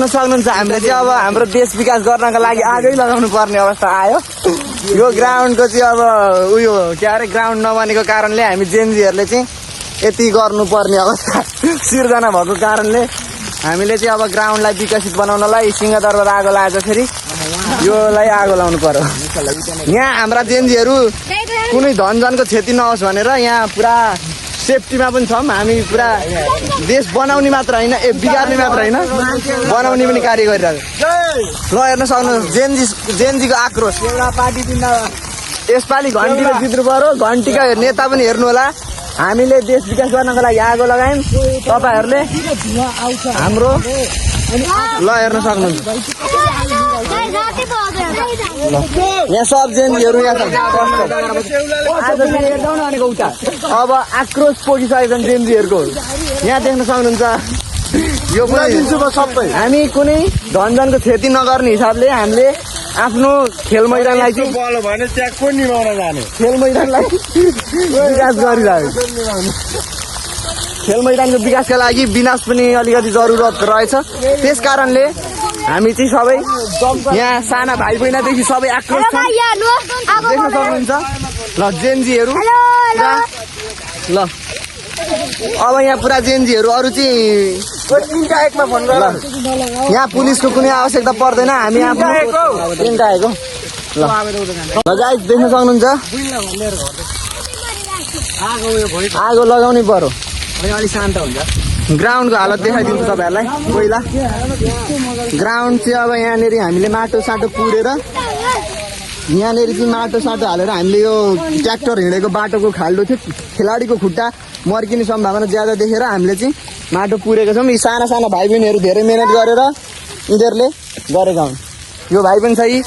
हेर्न सक्नुहुन्छ हामीले चाहिँ अब हाम्रो देश विकास गर्नका लागि आगै लगाउनु पर्ने अवस्था आयो। यो ग्राउन्डको चाहिँ अब उयो के अरे ग्राउन्ड नबनेको कारणले हामी जेनजीहरूले चाहिँ यति गर्नुपर्ने अवस्था सिर्जना भएको कारणले हामीले चाहिँ अब ग्राउन्डलाई विकसित बनाउनलाई सिंहदरबार आगो लागेपछि योलाई आगो लाउनु पर्यो। यहाँ हाम्रा जेनजीहरू कुनै धनजनको क्षति नहोस् भनेर यहाँ पुरा सेफ्टीमा पनि छौँ हामी। पुरा देश बनाउने मात्र होइन बिगार्ने मात्र होइन बनाउने पनि कार्य गरिरहेको। ल हेर्न सक्नुहुन्छ जेनजीको आक्रोश यसपालि घन्टीले जित्नु पर्यो। घन्टीका नेता पनि हेर्नु होला। हामीले देश विकास गर्नको लागि आगो लगायौँ। तपाईँहरूले हाम्रो ल हेर्न सक्नुहुन्छ यहाँ सब जेनजीहरू यहाँ अब आक्रोश पोखिसकेको छन् जेनजीहरूको। यहाँ देख्न सक्नुहुन्छ यो सबै हामी कुनै धनजनको क्षति नगर्ने हिसाबले हामीले आफ्नो खेल मैदानलाई चाहिँ खेल मैदानलाई विकास गरिरहेको। खेल मैदानको विकासका लागि विनाश पनि अलिकति जरुरत रहेछ। त्यस कारणले हामी चाहिँ सबै यहाँ साना भाइ बहिनीदेखि सबै आक्रोश छन् देख्न सक्नुहुन्छ। ल जेनजीहरू ल अब यहाँ पुरा जेनजीहरू अरू चाहिँ यहाँ पुलिसको कुनै आवश्यकता पर्दैन। हामी आफ्नो आएको ल गाइस देख्न सक्नुहुन्छ आगो लगाउनै पर्यो। अलिक शान्त हुन्छ। ग्राउन्डको हालत देखाइदिन्छु तपाईँहरूलाई। पहिला ग्राउन्ड चाहिँ अब यहाँनिर हामीले माटो साटो पुरेर यहाँनिर चाहिँ माटो साटो हालेर हामीले यो ट्र्याक्टर हिँडेको बाटोको खाल्डो थियो खेलाडीको खुट्टा मर्किने सम्भावना ज्यादा देखेर हामीले चाहिँ माटो पुरेको छौँ। यी साना साना भाइ बहिनीहरू धेरै मिहिनेत गरेर यिनीहरूले गरेका हुन्। यो भाइ पनि छ यी।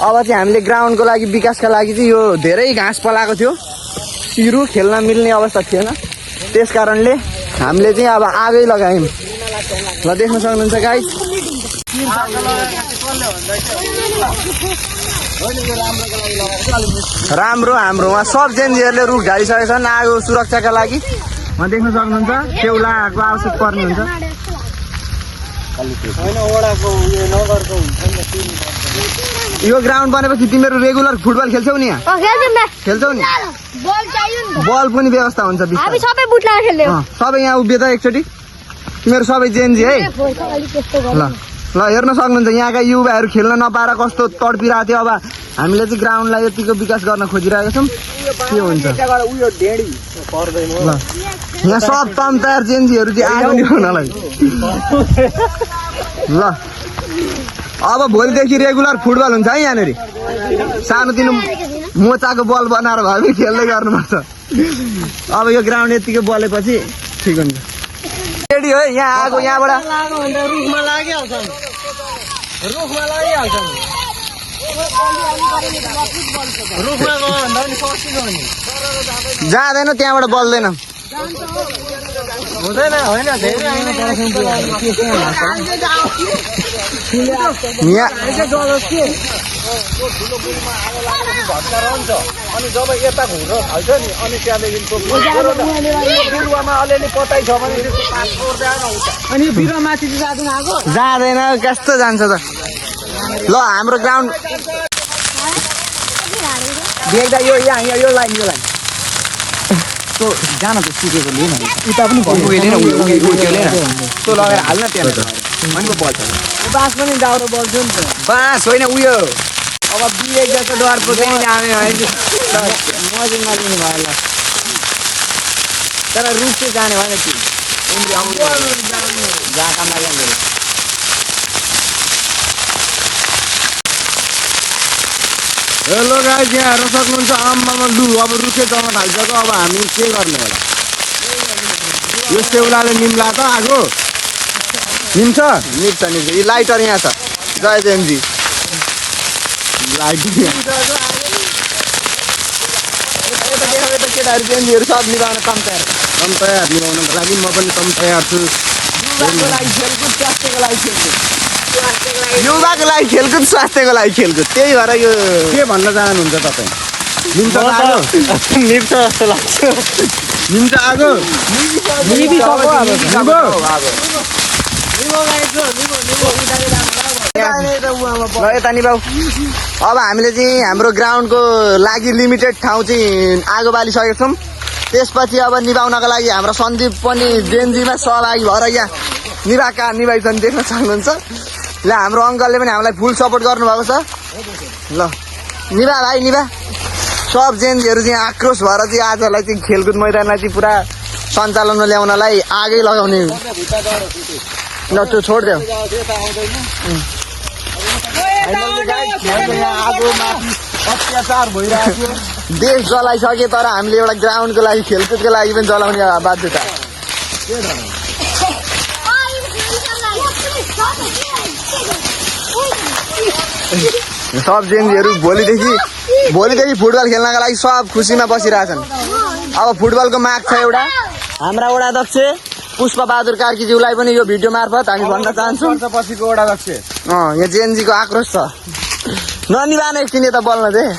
अब चाहिँ हामीले ग्राउन्डको लागि विकासका लागि चाहिँ यो धेरै घाँस पलाएको थियो। सिरु खेल्न मिल्ने अवस्था थिएन। त्यस कारणले हामीले चाहिँ अब आगै लगायौँ। ल देख्न सक्नुहुन्छ गाइस राम्रो हाम्रो उहाँ सब जेनजीहरूले रुख झारिसकेका छन् आगो सुरक्षाका लागि। उहाँ देख्न सक्नुहुन्छ सेउलाको आवश्यक पर्ने हुन्छ। यो ग्राउन्ड बनेपछि तिमीहरू रेगुलर फुटबल खेल्छौ नि? यहाँ खेल्छौ नि? बल पनि व्यवस्था हुन्छ। सबै यहाँ उभिए त एकचोटि तिमीहरू सबै जेनजी है। ल हेर्न सक्नुहुन्छ यहाँका युवाहरू खेल्न नपाएर कस्तो तडपिरहेको थियो। अब हामीले चाहिँ ग्राउन्डलाई यतिको विकास गर्न खोजिरहेका छौँ। के हुन्छ यहाँ सब तम तयार जेनजीहरू चाहिँ आगो ल्याउनलाई। ल अब भोलिदेखि रेगुलर फुटबल हुन्छ है। यहाँनिर सानोतिनो मोचाको बल बनाएर भए पनि खेल्दै गर्नुपर्छ। अब यो ग्राउन्ड यतिकै बलेपछि ठिक हुन्छ। रेडी हो यहाँ आगो यहाँबाट जाँदैन त्यहाँबाट बल्दैन। हुँदैन होइन अनि जब यता घुम्न थाल्छ नि अनि त्यहाँदेखिको बिरुवामा अलिअलि पताइ छ भने अनि बिरुवा माथि जाँदैन। कस्तो जान्छ त? ल हाम्रो ग्राउन्ड देख्दा यो यहाँ यो लाइन त्यो जान त सुकेको लिएन उता पनि त्यो लगाएर हाल्न त्यहाँ बल्छ। बाँस पनि दाउरो बल्छ नि त। बाँस होइन उयो अब बिलेक जस्तो डर पर्दैन मजिङ नलिनु भयो। ल तर रुख चाहिँ जाने भएन कि जहाँ काम लाग्यो। हेलो गाइस यहाँ हेर्न सक्नुहुन्छ आम्मामा लु अब रुखे जमा थालिसक्यो। अब हामी के गर्ने होला? यो सेउलाले निम्ला त आगो निम्छ निम्छ निम्छ। यी लाइटर यहाँ छ। जय जेनजी लाइट केटाहरू जेनजीहरू सब मिलाउन तम तयार मिलाउनको लागि म पनि तम तयार छु। युवाको लागि खेलकुद स्वास्थ्यको लागि खेलकुद त्यही भएर यो के भन्न चाहनुहुन्छ तपाईँ? निम्छ आगो निम्छ जस्तो लाग्छ। निम्छ आगो ल यता नि बाउ अब हामीले चाहिँ हाम्रो ग्राउन्डको लागि लिमिटेड ठाउँ चाहिँ आगो बालिसकेको छौँ त्यसपछि अब निभाउनको लागि हाम्रो सन्दीप पनि जेएनजीमा सहभागी भएर यहाँ निभाइछन् देख्न सक्नुहुन्छ ल हाम्रो अङ्कलले पनि हामीलाई फुल सपोर्ट गर्नुभएको छ ल निभा भाइ निभा सब जेएनजीहरू चाहिँ आक्रोश भएर चाहिँ आजलाई चाहिँ खेलकुद मैदानलाई चाहिँ पुरा सञ्चालनमा ल्याउनलाई आगै लगाउने ल त्यो छोडिदेऊ अत्याचार भइरहेको देश जलाइसके तर हामीले एउटा ग्राउन्डको लागि खेलकुदको लागि पनि जलाउने बाध्यता सब जेएनजीहरू भोलिदेखि फुटबल खेल्नका लागि सब खुसीमा बसिरहेछन् अब फुटबलको माग छ एउटा हाम्रा वडा अध्यक्ष पुष्प बहादुर कार्कीज्यूलाई पनि यो भिडियो मार्फत हामी भन्न चाहन्छौँ पछिको वडा अध्यक्ष यहाँ जेएनजीको आक्रोश छ ननिभाने एकछिन यता बोल्न चाहिँ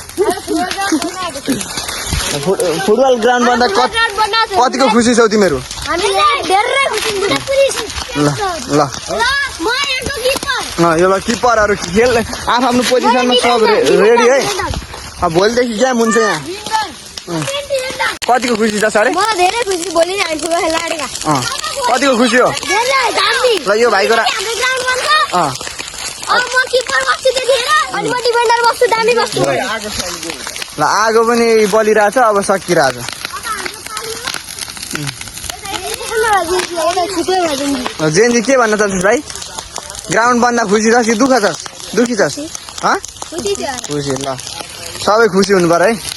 फुटबल ग्राउन्ड बन्दा कतिको खुसी छौ तिमीहरू ल यो किपरहरू खेल आफ्नो पोजिसनमा सब रेडी है अब भोलिदेखि गेम हुन्छ यहाँ कतिको खुसी छ सर कतिको खुसी हो ल यो भाइको ल आगो पनि बलिरहेछ अब सकिरहेछ जेएनजी के भन्न चाहन्छस् भाइ ग्राउन्ड बन्दा खुसी छस् कि दुःखी छस् खुसी ल सबै खुसी हुनु पर्यो है